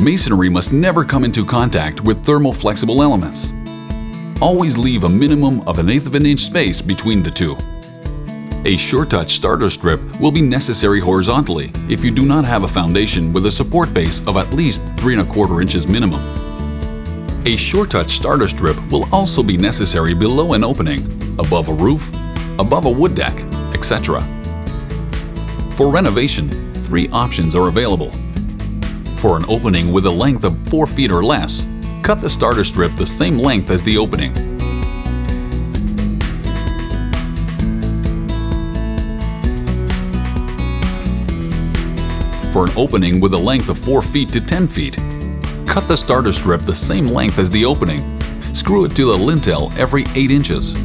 Masonry must never come into contact with thermal-flexible elements. Always leave a minimum of 1/8 of an inch space between the two. A Suretouch starter strip will be necessary horizontally if you do not have a foundation with a support base of at least 3¼ inches minimum. A Suretouch starter strip will also be necessary below an opening, above a roof, above a wood deck, etc. For renovation, 3 options are available. For an opening with a length of 4 feet or less, cut the starter strip the same length as the opening. For an opening with a length of 4 feet to 10 feet, cut the starter strip the same length as the opening. Screw it to the lintel every 8 inches.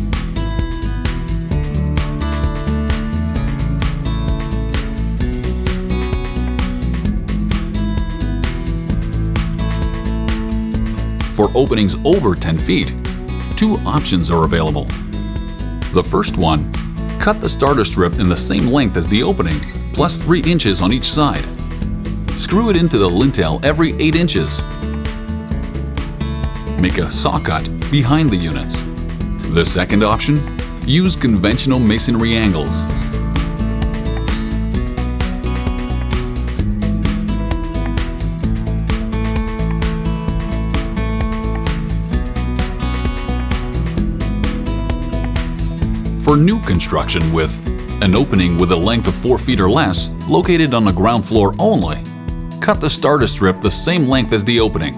For openings over 10 feet, 2 options are available. The first one, cut the starter strip in the same length as the opening, plus 3 inches on each side. Screw it into the lintel every 8 inches. Make a saw cut behind the units. The second option, use conventional masonry angles. For new construction with an opening with a length of 4 feet or less, located on the ground floor only, cut the starter strip the same length as the opening.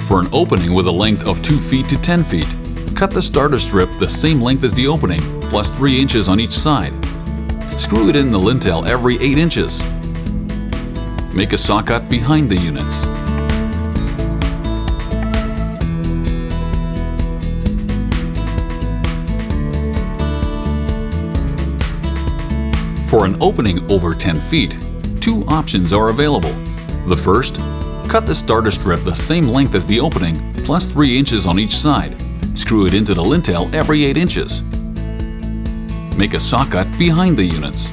For an opening with a length of 2 feet to 10 feet, cut the starter strip the same length as the opening, plus 3 inches on each side. Screw it in the lintel every 8 inches. Make a saw cut behind the units. For an opening over 10 feet, 2 options are available. The first, cut the starter strip the same length as the opening, plus 3 inches on each side. Screw it into the lintel every 8 inches. Make a saw cut behind the units.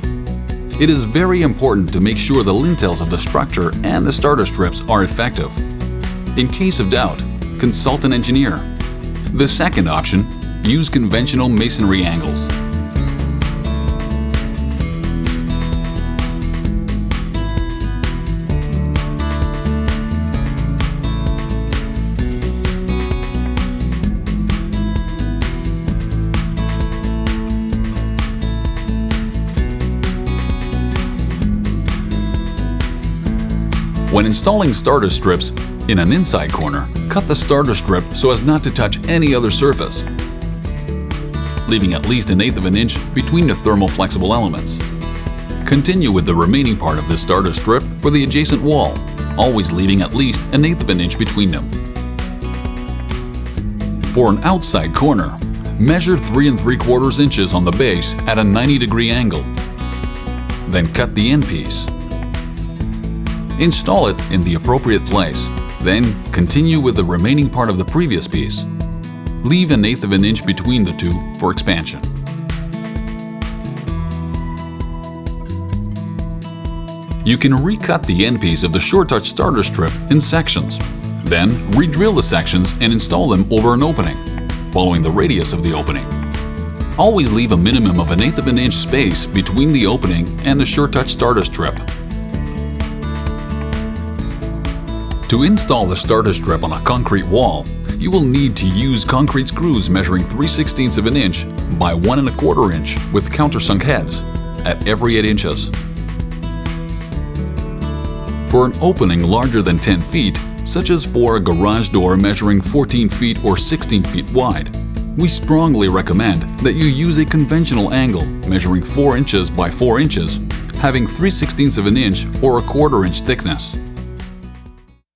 It is very important to make sure the lintels of the structure and the starter strips are effective. In case of doubt, consult an engineer. The second option, use conventional masonry angles. When installing starter strips in an inside corner, cut the starter strip so as not to touch any other surface, leaving at least 1/8 of an inch between the thermal flexible elements. Continue with the remaining part of the starter strip for the adjacent wall, always leaving at least 1/8 of an inch between them. For an outside corner, measure 3 3/4 inches on the base at a 90-degree angle. Then cut the end piece. Install it in the appropriate place, then continue with the remaining part of the previous piece. Leave 1/8 of an inch between the two for expansion. You can recut the end piece of the Suretouch starter strip in sections. Then re-drill the sections and install them over an opening, following the radius of the opening. Always leave a minimum of 1/8 of an inch space between the opening and the Suretouch starter strip. To install the starter strip on a concrete wall, you will need to use concrete screws measuring 3/16 of an inch by 1 1/4 inch with countersunk heads at every 8 inches. For an opening larger than 10 feet, such as for a garage door measuring 14 feet or 16 feet wide, we strongly recommend that you use a conventional angle measuring 4 inches by 4 inches, having 3/16 of an inch or 1/4 inch thickness.